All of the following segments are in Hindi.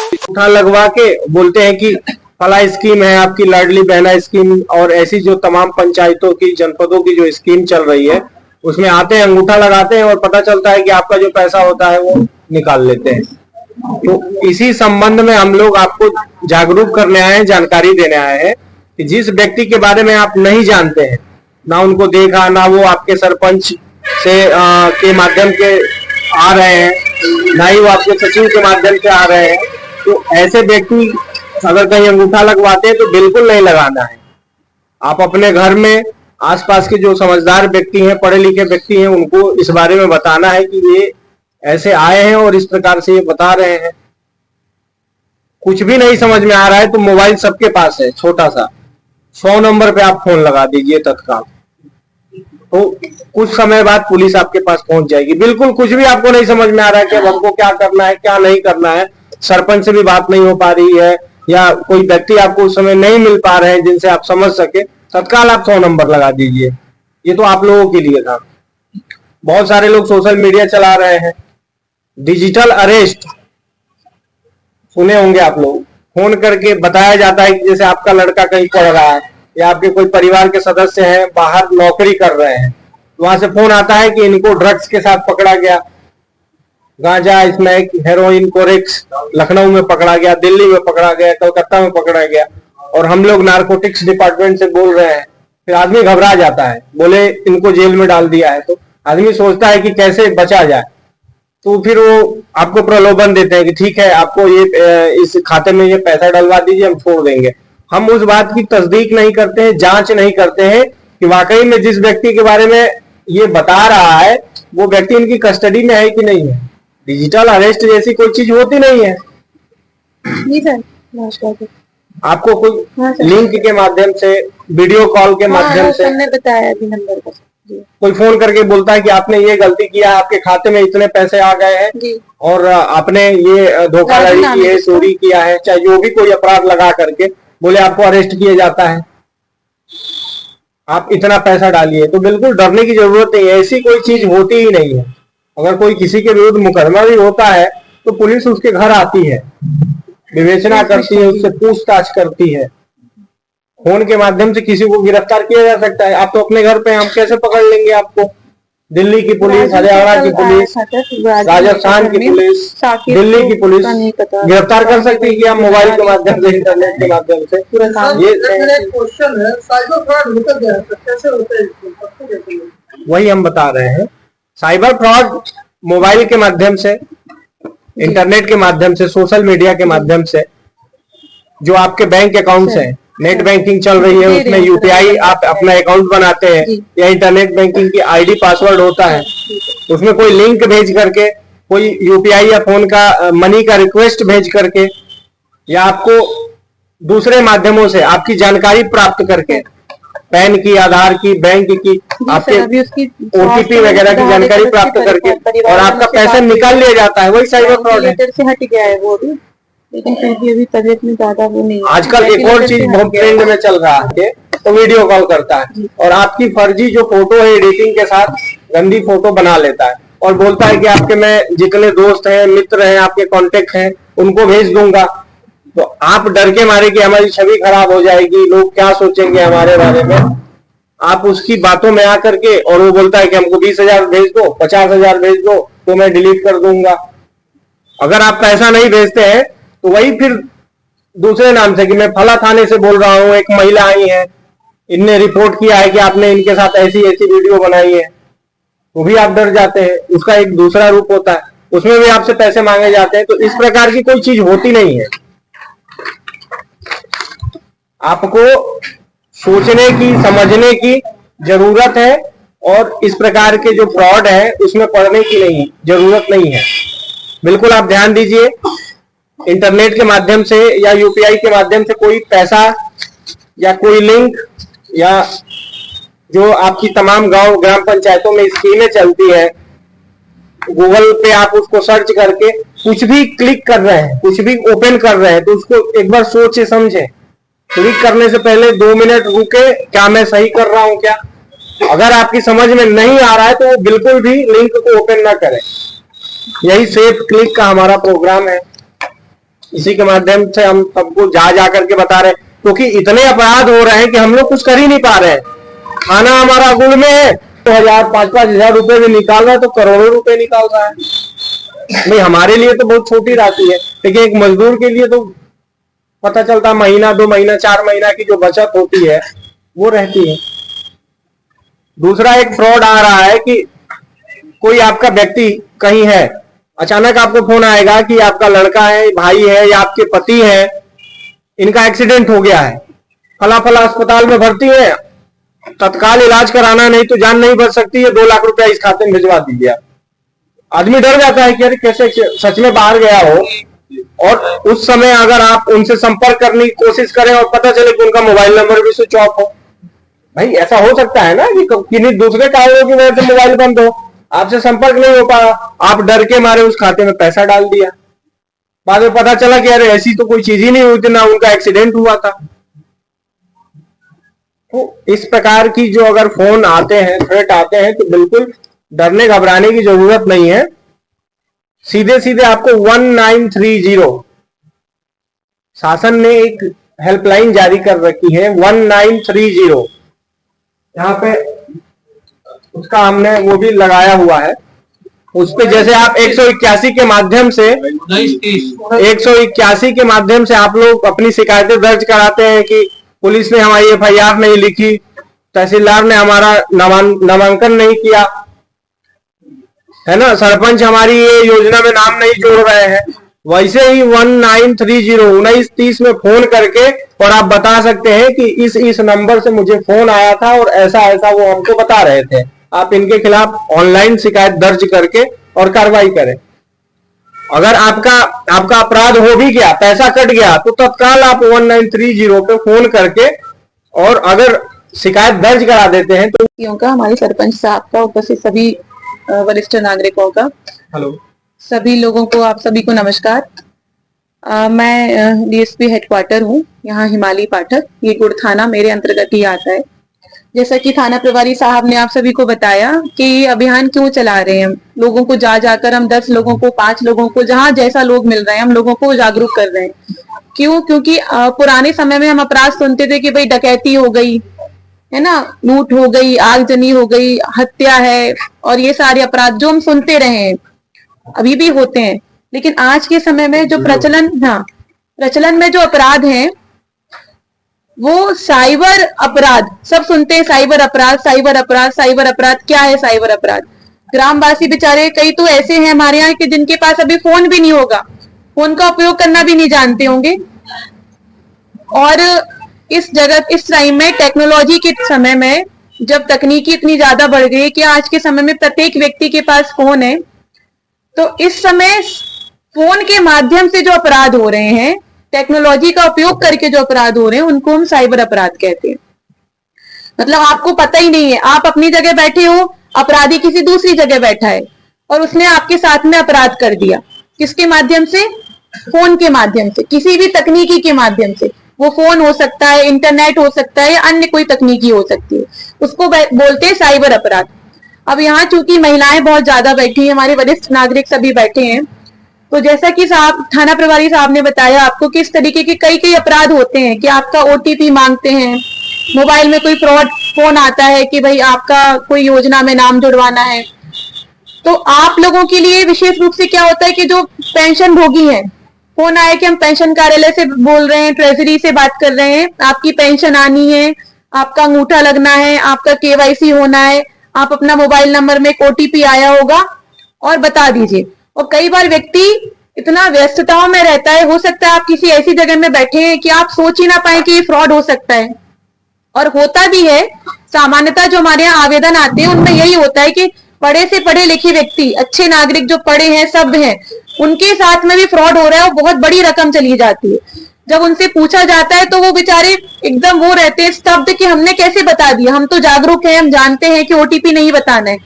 उठा लगवा के बोलते हैं कि फला स्कीम है आपकी लाडली बहना स्कीम, और ऐसी जो तमाम पंचायतों की जनपदों की जो स्कीम चल रही है उसमें आते हैं, अंगूठा लगाते हैं और पता चलता है कि आपका जो पैसा होता है वो निकाल लेते हैं। तो इसी संबंध में हम लोग आपको जागरूक करने आए हैं, जानकारी देने आए हैं कि जिस व्यक्ति के बारे में आप नहीं जानते हैं, ना उनको देखा, ना वो आपके सरपंच से के माध्यम के आ रहे हैं, ना ही वो आपके सचिव के माध्यम से आ रहे हैं, तो ऐसे व्यक्ति अगर कहीं अंगूठा लगवाते हैं तो बिल्कुल नहीं लगाना है। आप अपने घर में आसपास के जो समझदार व्यक्ति हैं, पढ़े लिखे व्यक्ति हैं, उनको इस बारे में बताना है कि ये ऐसे आए हैं और इस प्रकार से ये बता रहे हैं। कुछ भी नहीं समझ में आ रहा है तो मोबाइल सबके पास है, छोटा सा 100 नंबर पे आप फोन लगा दीजिए तत्काल, तो कुछ समय बाद पुलिस आपके पास पहुंच जाएगी। बिल्कुल कुछ भी आपको नहीं समझ में आ रहा है कि अब हमको क्या करना है क्या नहीं करना है, सरपंच से भी बात नहीं हो पा रही है या कोई व्यक्ति आपको उस समय नहीं मिल पा रहे हैं जिनसे आप समझ सके, तत्काल आप 100 नंबर लगा दीजिए। ये तो आप लोगों के लिए था। बहुत सारे लोग सोशल मीडिया चला रहे हैं, डिजिटल अरेस्ट सुने होंगे आप लोग, फोन करके बताया जाता है कि जैसे आपका लड़का कहीं पढ़ रहा है या आपके कोई परिवार के सदस्य हैं बाहर नौकरी कर रहे हैं, वहां से फोन आता है कि इनको ड्रग्स के साथ पकड़ा गया, गांजा, स्मैक, हेरोइन, कोरेक्स लखनऊ में पकड़ा गया, दिल्ली में पकड़ा गया, कलकत्ता में पकड़ा गया, और हम लोग नारकोटिक्स डिपार्टमेंट से बोल रहे हैं। फिर आदमी घबरा जाता है, बोले इनको जेल में डाल दिया है, तो आदमी सोचता है कि कैसे बचा जाए, तो फिर वो आपको प्रलोभन देते हैं कि ठीक है आपको ये इस खाते में ये पैसा डलवा दीजिए, हम छोड़ देंगे। हम उस बात की तस्दीक नहीं करते हैं, जांच नहीं करते हैं कि वाकई में जिस व्यक्ति के बारे में ये बता रहा है वो व्यक्ति इनकी कस्टडी में है कि नहीं है। डिजिटल अरेस्ट जैसी कोई चीज होती नहीं है। जी सर, आपको कोई लिंक के माध्यम से, वीडियो कॉल के माध्यम से बताया अभी नंबर पर कोई फोन करके बोलता है कि आपने ये गलती किया, आपके खाते में इतने पैसे आ गए हैं और आपने ये धोखाधड़ी की है, चोरी किया है, चाहे जो भी कोई अपराध लगा करके बोले आपको अरेस्ट किया जाता है, आप इतना पैसा डालिए, तो बिल्कुल डरने की जरूरत नहीं है। ऐसी कोई चीज होती ही नहीं है। अगर कोई किसी के विरुद्ध मुकदमा भी होता है तो पुलिस उसके घर आती है, विवेचना करती है, उससे पूछताछ करती है। फोन के माध्यम से किसी को गिरफ्तार किया जा सकता है, आप तो अपने घर पे, हम कैसे पकड़ लेंगे आपको? दिल्ली की पुलिस, हरियाणा की पुलिस, राजस्थान की पुलिस, दिल्ली की पुलिस गिरफ्तार कर सकती है कि आप मोबाइल के माध्यम से, इंटरनेट के माध्यम से। ये क्वेश्चन है, साइबर फ्रॉड होता क्या है, कैसे होता है, वही हम बता रहे हैं। साइबर फ्रॉड मोबाइल के माध्यम से, इंटरनेट के माध्यम से, सोशल मीडिया के माध्यम से, जो आपके बैंक अकाउंट्स हैं, नेट बैंकिंग चल रही है, उसमें यूपीआई आप अपना अकाउंट बनाते हैं या इंटरनेट बैंकिंग की आईडी पासवर्ड होता है, उसमें कोई लिंक भेज करके, कोई यूपीआई या फोन का मनी का रिक्वेस्ट भेज करके, या आपको दूसरे माध्यमों से आपकी जानकारी प्राप्त करके, पैन की, आधार की, बैंक की, आपके ओटीपी वगैरह की जानकारी प्राप्त करके और आपका पैसा निकाल लिया जाता है, वही साइबर फ्रॉड है। हट गया है वो भी, लेकिन फिर भी अभी तबियत में ज्यादा वो नहीं है। आजकल एक और चीज बहुत ट्रेंड में चल रहा है, तो वीडियो कॉल करता है और आपकी फर्जी जो फोटो है एडिटिंग के साथ गंदी फोटो बना लेता है और बोलता है कि आपके में जितने दोस्त हैं, मित्र हैं, आपके कांटेक्ट हैं, उनको भेज दूंगा। तो आप डर के मारे कि हमारी छवि खराब हो जाएगी, लोग क्या सोचेंगे हमारे बारे में, आप उसकी बातों में आकर के, और वो बोलता है कि हमको 20,000 भेज दो, 50,000 भेज दो, तो मैं डिलीट कर दूंगा। अगर आप पैसा नहीं भेजते हैं तो वही फिर दूसरे नाम से कि मैं फला थाने से बोल रहा हूं, एक महिला आई है, इनने रिपोर्ट किया है कि आपने इनके साथ ऐसी ऐसी वीडियो बनाई है, वो भी आप डर जाते हैं। उसका एक दूसरा रूप होता है, उसमें भी आपसे पैसे मांगे जाते हैं। तो इस प्रकार की कोई चीज होती नहीं है। आपको सोचने की, समझने की जरूरत है और इस प्रकार के जो फ्रॉड है उसमें पड़ने की नहीं जरूरत नहीं है। बिल्कुल आप ध्यान दीजिए, इंटरनेट के माध्यम से या यूपीआई के माध्यम से कोई पैसा या कोई लिंक या जो आपकी तमाम गांव ग्राम पंचायतों में स्कीमें चलती है, गूगल पे आप उसको सर्च करके कुछ भी क्लिक कर रहे हैं, कुछ भी ओपन कर रहे हैं, तो उसको एक बार सोचे समझे, क्लिक करने से पहले 2 मिनट रुके, क्या मैं सही कर रहा हूं क्या? अगर आपकी समझ में नहीं आ रहा है तो बिल्कुल भी लिंक को ओपन ना करें। यही सेफ क्लिक का हमारा प्रोग्राम है। इसी के माध्यम से हम सबको जा करके बता रहे हैं, क्योंकि इतने अपराध हो रहे हैं कि हम लोग कुछ कर ही नहीं पा रहे हैं। खाना हमारा गुड़ में है तो 5,000-5,000 रुपए भी निकाल रहा है तो करोड़ों रुपए निकाल रहा है। भाई हमारे लिए तो बहुत छोटी राशि है, लेकिन एक मजदूर के लिए तो पता चलता महीना 2 महीना 4 महीना की जो बचत होती है वो रहती है। दूसरा एक फ्रॉड आ रहा है कि कोई आपका व्यक्ति कहीं है, अचानक आपको फोन आएगा कि आपका लड़का है, भाई है या आपके पति है, इनका एक्सीडेंट हो गया है, फला फला अस्पताल में भर्ती है, तत्काल इलाज कराना, नहीं तो जान नहीं बच सकती है, 2 लाख रुपया इस खाते में भिजवा दीजिए। आदमी डर जाता है कि अरे कैसे सच में बाहर गया हो, और उस समय अगर आप उनसे संपर्क करने की कोशिश करें और पता चले कि उनका मोबाइल नंबर भी स्विच ऑफ हो। भाई ऐसा हो सकता है ना कि किन्हीं दूसरे कारणों की वजह से मोबाइल बंद हो, आपसे संपर्क नहीं हो पाया, आप डर के मारे उस खाते में पैसा डाल दिया, बाद में पता चला कि अरे ऐसी तो कोई चीज ही नहीं हुई थी, ना उनका एक्सीडेंट हुआ था। तो इस प्रकार की जो अगर फोन आते हैं, थ्रेट आते हैं, तो बिल्कुल डरने घबराने की जरूरत नहीं है। सीधे सीधे आपको 1930 शासन ने एक हेल्पलाइन जारी कर रखी है 1930, यहाँ पे उसका हमने वो भी लगाया हुआ है। उस पे जैसे आप 181 के माध्यम से 181 के माध्यम से आप लोग अपनी शिकायतें दर्ज कराते हैं कि पुलिस ने हमारी FIR नहीं लिखी, तहसीलदार ने हमारा नामांकन नहीं किया, है ना, सरपंच हमारी ये योजना में नाम नहीं जोड़ रहे हैं। वैसे ही 1930 में फोन करके और आप बता सकते हैं कि इस नंबर से मुझे फोन आया था और ऐसा ऐसा वो हमको बता रहे थे। आप इनके खिलाफ ऑनलाइन शिकायत दर्ज करके और कार्रवाई करें। अगर आपका अपराध हो भी गया, पैसा कट गया, तो तत्काल आप 1930 पे फोन करके और अगर शिकायत दर्ज करा देते हैं तो का हमारे सरपंच साहब का, उपस्थित सभी वरिष्ठ नागरिकों का, हेलो, सभी लोगों को, आप सभी को नमस्कार। मैं DSP हेडक्वार्टर हूँ यहाँ हिमालय पाठक, ये गुड़ थाना मेरे अंतर्गत ही आता है। जैसा कि थाना प्रभारी साहब ने आप सभी को बताया कि ये अभियान क्यों चला रहे हैं, लोगों को जाकर हम 10 लोगों को, 5 लोगों को, जहाँ जैसा लोग मिल रहे हैं हम लोगों को जागरूक कर रहे हैं। क्यों? क्योंकि पुराने समय में हम अपराध सुनते थे कि भाई डकैती हो गई है ना, लूट हो गई, आगजनी हो गई, हत्या है, और ये सारे अपराध जो हम सुनते रहे हैं अभी भी होते हैं। लेकिन आज के समय में जो प्रचलन में जो अपराध हैं वो साइबर अपराध, सब सुनते हैं साइबर अपराध, साइबर अपराध, साइबर अपराध। क्या है साइबर अपराध? ग्रामवासी बेचारे कई तो ऐसे हैं हमारे यहाँ कि जिनके पास अभी फोन भी नहीं होगा, फोन का उपयोग करना भी नहीं जानते होंगे। और इस टाइम में, टेक्नोलॉजी के समय में, जब तकनीकी इतनी ज्यादा बढ़ गई है कि आज के समय में प्रत्येक व्यक्ति के पास फोन है, तो इस समय फोन के माध्यम से जो अपराध हो रहे हैं, टेक्नोलॉजी का उपयोग करके जो अपराध हो रहे हैं, उनको हम साइबर अपराध कहते हैं। मतलब आपको पता ही नहीं है, आप अपनी जगह बैठे हो, अपराधी किसी दूसरी जगह बैठा है और उसने आपके साथ में अपराध कर दिया। किसके माध्यम से? फोन के माध्यम से, किसी भी तकनीकी के माध्यम से। वो फोन हो सकता है, इंटरनेट हो सकता है, या अन्य कोई तकनीकी हो सकती है, उसको बोलते हैं साइबर अपराध। अब यहाँ चूंकि महिलाएं बहुत ज्यादा बैठी हैं, हमारे वरिष्ठ नागरिक सभी बैठे हैं, तो जैसा कि थाना प्रभारी साहब ने बताया आपको कि इस तरीके के कई अपराध होते हैं कि आपका OTP मांगते हैं, मोबाइल में कोई फ्रॉड फोन आता है कि भाई आपका कोई योजना में नाम जुड़वाना है। तो आप लोगों के लिए विशेष रूप से क्या होता है कि जो पेंशन भोगी हैं, फोन आया कि हम पेंशन कार्यालय से बोल रहे हैं, ट्रेजरी से बात कर रहे हैं, आपकी पेंशन आनी है, आपका अंगूठा लगना है, आपका KYC होना है, आप अपना मोबाइल नंबर में एक OTP आया होगा और बता दीजिए। और कई बार व्यक्ति इतना व्यस्तताओं में रहता है, हो सकता है आप किसी ऐसी जगह में बैठे हैं कि आप सोच ही ना पाए कि ये फ्रॉड हो सकता है, और होता भी है। सामान्यतः जो हमारे यहाँ आवेदन आते हैं उनमें यही होता है कि पढ़े से पढ़े लिखे व्यक्ति, अच्छे नागरिक जो पढ़े हैं, सब हैं, उनके साथ में भी फ्रॉड हो रहा है और बहुत बड़ी रकम चली जाती है। जब उनसे पूछा जाता है तो वो बेचारे एकदम वो रहते हैं स्तब्ध कि हमने कैसे बता दिया, हम तो जागरूक हैं, हम जानते हैं कि OTP नहीं बताना है।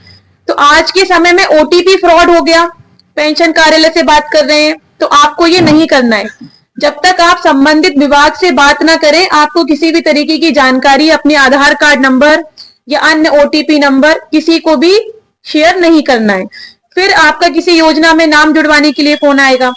तो आज के समय में OTP फ्रॉड हो गया, पेंशन कार्यालय से बात कर रहे हैं, तो आपको ये नहीं करना है। जब तक आप संबंधित विभाग से बात ना करें, आपको किसी भी तरीके की जानकारी, अपने आधार कार्ड नंबर या अन्य OTP नंबर किसी को भी शेयर नहीं करना है। फिर आपका किसी योजना में नाम जुड़वाने के लिए फोन आएगा,